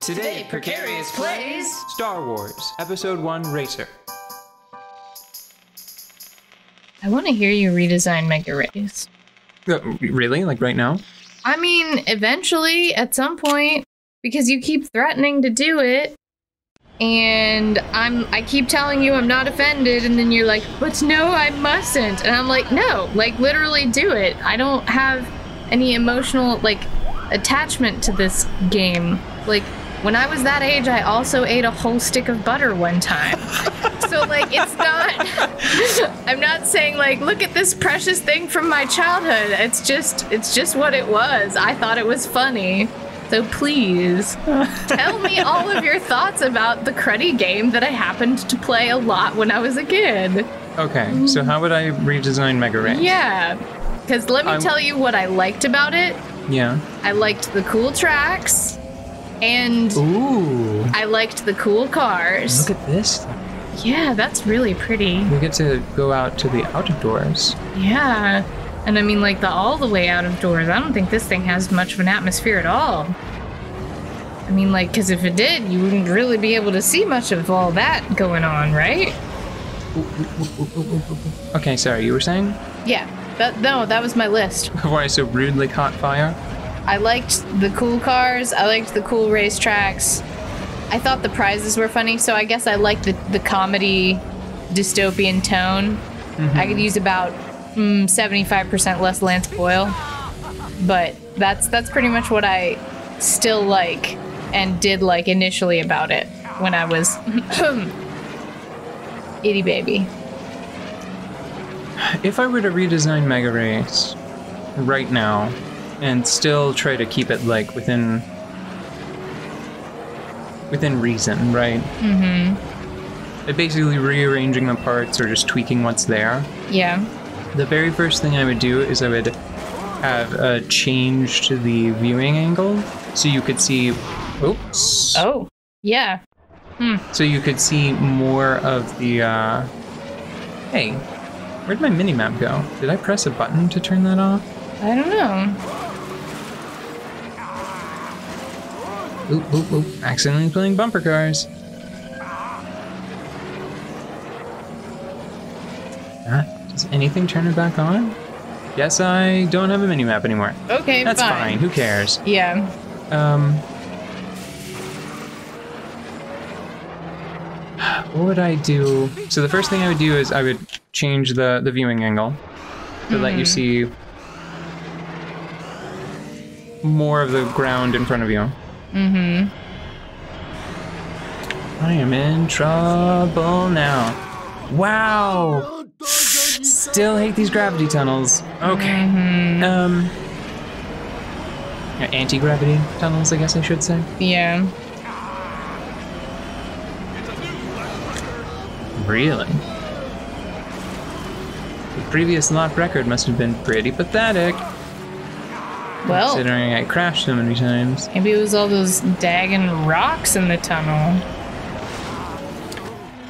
Today, Precarious plays Star Wars Episode 1 Racer. I want to hear you redesign Mega Race. Really? Like right now? I mean, eventually, at some point, because you keep threatening to do it, and I keep telling you I'm not offended, and then you're like, but no, I mustn't. And I'm like, no, like, literally do it. I don't have any emotional, like, attachment to this game. Like, when I was that age, I also ate a whole stick of butter one time. So, like, it's not... I'm not saying, like, look at this precious thing from my childhood. It's just what it was. I thought it was funny. So please, tell me all of your thoughts about the cruddy game that I happened to play a lot when I was a kid. Okay, so how would I redesign Mega Race? Yeah, because let me tell you what I liked about it. Yeah. I liked the cool tracks. And ooh, I liked the cool cars. Look at this. Yeah, that's really pretty. We get to go out to the outdoors. Yeah. And I mean, like, all the way out of doors. I don't think this thing has much of an atmosphere at all. I mean, like, because if it did, you wouldn't really be able to see much of all that going on, right? Okay, sorry, you were saying? Yeah. That was my list. Before I so rudely caught fire? I liked the cool cars. I liked the cool racetracks. I thought the prizes were funny, so I guess I liked the comedy dystopian tone. Mm-hmm. I could use about 75% less Lance Boyle, but that's pretty much what I still like and did like initially about it when I was itty baby. If I were to redesign Mega Race right now and still try to keep it like within reason, right? Mm-hmm. Basically rearranging the parts or just tweaking what's there. Yeah. The very first thing I would do is I would have changed the viewing angle so you could see... Oops. Oh, yeah. So you could see more of the... Hey, where'd my minimap go? Did I press a button to turn that off? I don't know. Oop, oop, oop. Accidentally playing bumper cars. Does anything turn it back on? Guess I don't have a minimap anymore. Okay, that's fine. Who cares? Yeah. What would I do? So the first thing I would do is I would change the viewing angle to let you see more of the ground in front of you. Mm-hmm. I am in trouble now. Wow! Still hate these gravity tunnels. Okay. Mm-hmm. Anti-gravity tunnels, I guess I should say. Yeah. Really? The previous lap record must have been pretty pathetic. Well, considering I crashed so many times. Maybe it was all those daggin' rocks in the tunnel.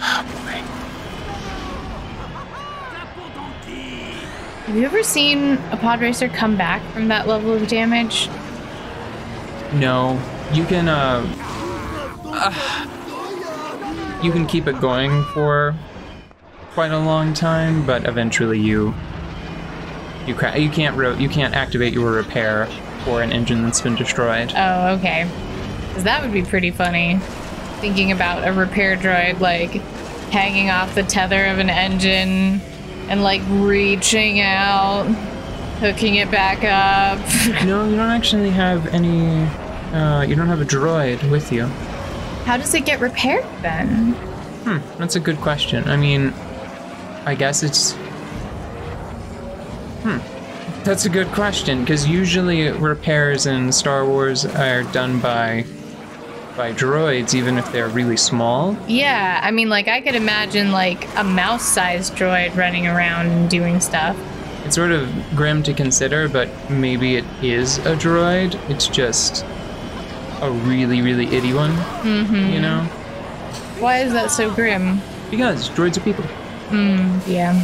Oh boy. Have you ever seen a pod racer come back from that level of damage? No. You can keep it going for quite a long time, but eventually you can't activate your repair for an engine that's been destroyed. Oh, okay. Because that would be pretty funny. Thinking about a repair droid, like, hanging off the tether of an engine and, like, reaching out, hooking it back up. No, you don't actually have any, you don't have a droid with you. How does it get repaired, then? That's a good question. I mean, I guess it's... That's a good question, because usually repairs in Star Wars are done by droids, even if they're really small. Yeah, I mean, like, I could imagine, like, a mouse-sized droid running around and doing stuff. It's sort of grim to consider, but maybe it is a droid. It's just a really, really itty one, you know? Why is that so grim? Because droids are people. Yeah.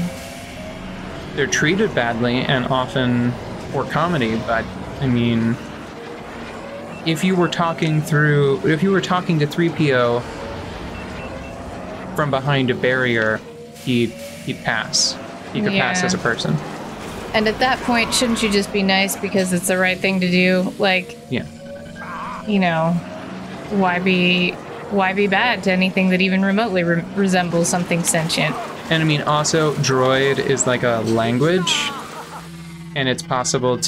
They're treated badly and often for comedy, but I mean, if you were talking to 3PO from behind a barrier, he'd pass. He could pass as a person. And at that point, shouldn't you just be nice because it's the right thing to do? Like, you know, why be bad to anything that even remotely resembles something sentient? And I mean, also, droid is like a language, and it's possible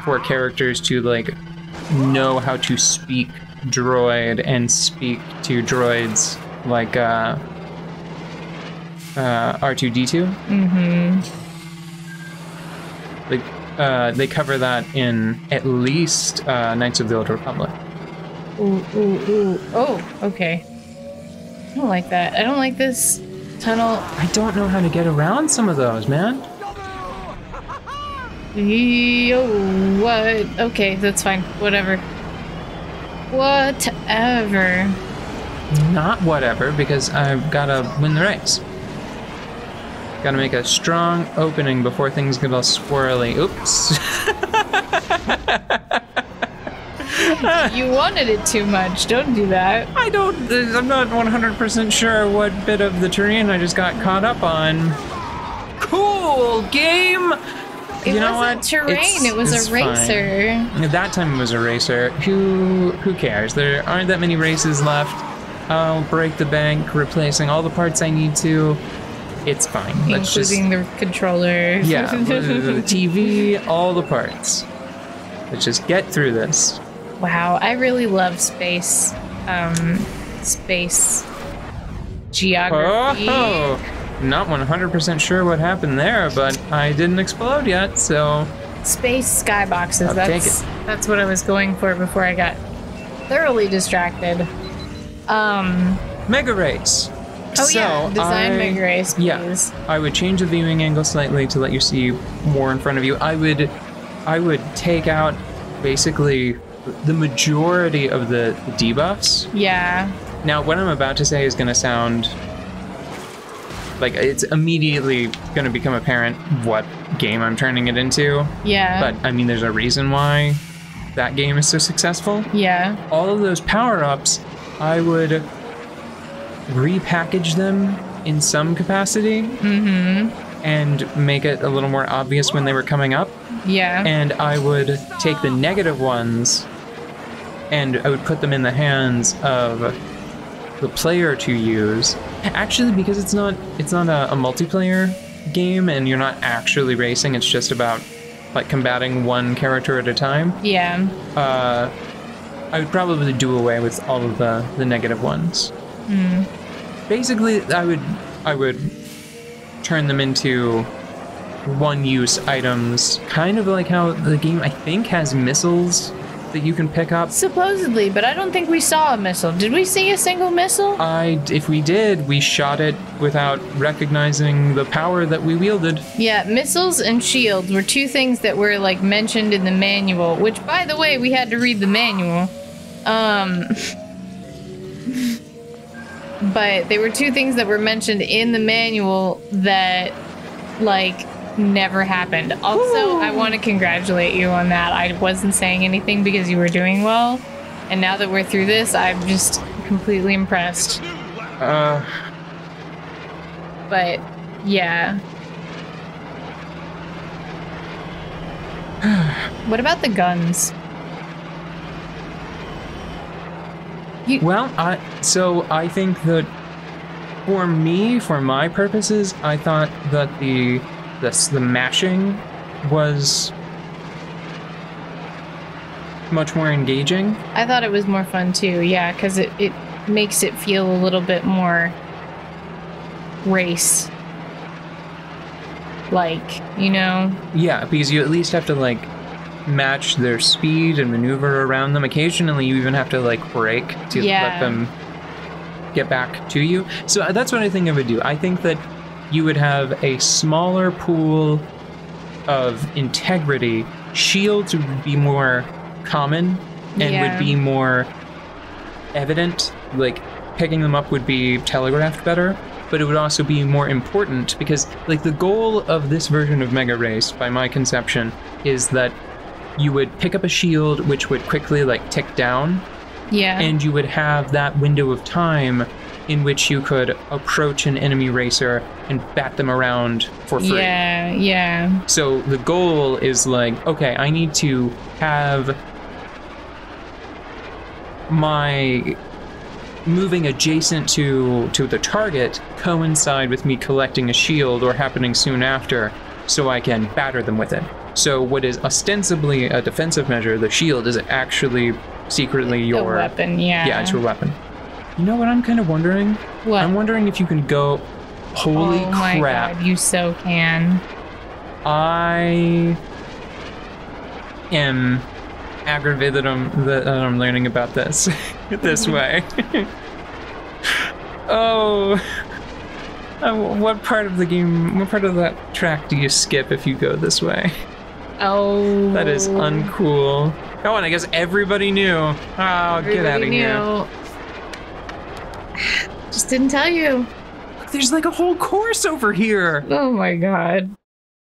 for characters to like know how to speak droid and speak to droids like R2-D2. Mm-hmm. Like they cover that in at least Knights of the Old Republic. Ooh. Oh, okay. I don't like that. I don't like this tunnel. I don't know how to get around some of those, man. Yo, what? Okay, that's fine. Whatever. Whatever. Not whatever, because I've gotta win the race. Gotta make a strong opening before things get all squirrely. Oops. You wanted it too much. Don't do that. I'm not 100% sure what bit of the terrain I just got caught up on. Cool game! It wasn't terrain, it was a racer. At that time it was a racer. Who cares? There aren't that many races left. I'll break the bank, replacing all the parts I need to. It's fine. Including the controller. Yeah, the TV, all the parts. Let's just get through this. Wow, I really love space. Space geography. Oh, not 100% sure what happened there, but I didn't explode yet, so... Space skyboxes, that's what I was going for before I got thoroughly distracted. Mega Race. Oh yeah, design Mega Race, please. Yeah, I would change the viewing angle slightly to let you see more in front of you. I would take out basically the majority of the debuffs. Yeah. Now, what I'm about to say is going to sound like it's immediately going to become apparent what game I'm turning it into. Yeah. But, I mean, there's a reason why that game is so successful. Yeah. All of those power-ups, I would repackage them in some capacity. Mm-hmm. And make it a little more obvious when they were coming up. Yeah. And I would take the negative ones and I would put them in the hands of the player to use. Actually, because it's not a multiplayer game and you're not actually racing, it's just about like combating one character at a time. Yeah. I would probably do away with all of the negative ones. Mm. Basically, I would turn them into one-use items, kind of like how the game, I think, has missiles that you can pick up. Supposedly, but I don't think we saw a missile. Did we see a single missile? If we did, we shot it without recognizing the power that we wielded. Yeah, missiles and shields were two things that were, like, mentioned in the manual, which, by the way, we had to read the manual. But they were two things that were mentioned in the manual that, like, never happened. Also, I want to congratulate you on that. I wasn't saying anything because you were doing well, and now that we're through this, I'm just completely impressed. But, yeah. What about the guns? Well, I think that for me, for my purposes, I thought that the mashing was much more engaging. I thought it was more fun too, yeah, because it makes it feel a little bit more race. Like, you know? Yeah, because you at least have to, like, match their speed and maneuver around them. Occasionally, you even have to, like, brake to let them get back to you. So that's what I think I would do. I think that you would have a smaller pool of integrity. Shields would be more common and would be more evident. Like, picking them up would be telegraphed better, but it would also be more important because, like, the goal of this version of Mega Race, by my conception, is that you would pick up a shield, which would quickly like tick down. Yeah. And you would have that window of time in which you could approach an enemy racer and bat them around for free. Yeah. So the goal is like, okay, I need to have my moving adjacent to the target coincide with me collecting a shield or happening soon after, so I can batter them with it. So what is ostensibly a defensive measure, the shield, is actually secretly your weapon. Yeah, it's your weapon. You know what I'm kind of wondering? What? I'm wondering if you can go, holy crap. Oh my god, you so can. I am aggravated that I'm learning about this this way. What part of the game, what part of that track do you skip if you go this way? Oh. That is uncool. Oh, and I guess everybody knew. Oh, get out of here. Just didn't tell you. There's like a whole course over here. Oh my god.